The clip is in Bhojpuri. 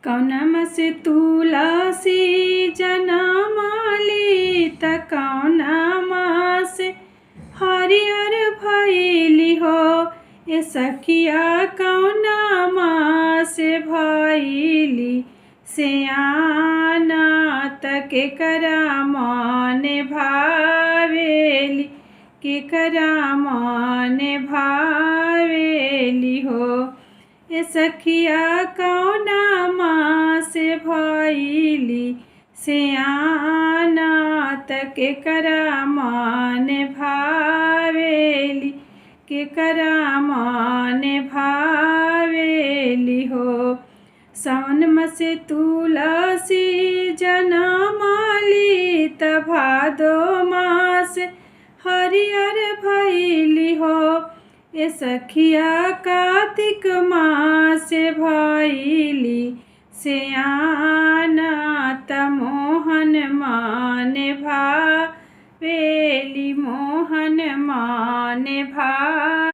कौनमा से तुलसी जनमली त कौनमा से हरिहर भैली हो। ए सखिया कौनमा से भैली सियाना त केकरा मन भावेली, केकरा मन भावेली हो। ए सखिया कौनमा से भैली सियाना त केकरा मन भावेली, केकरा मन भावेली हो। सावन मासे तुलसी जनमली त भादो मास हरिहर भैली हो। ए सखिया कार्तिक मास भैली सियाना त मोहन मन भावेली, मोहन मन भावेली।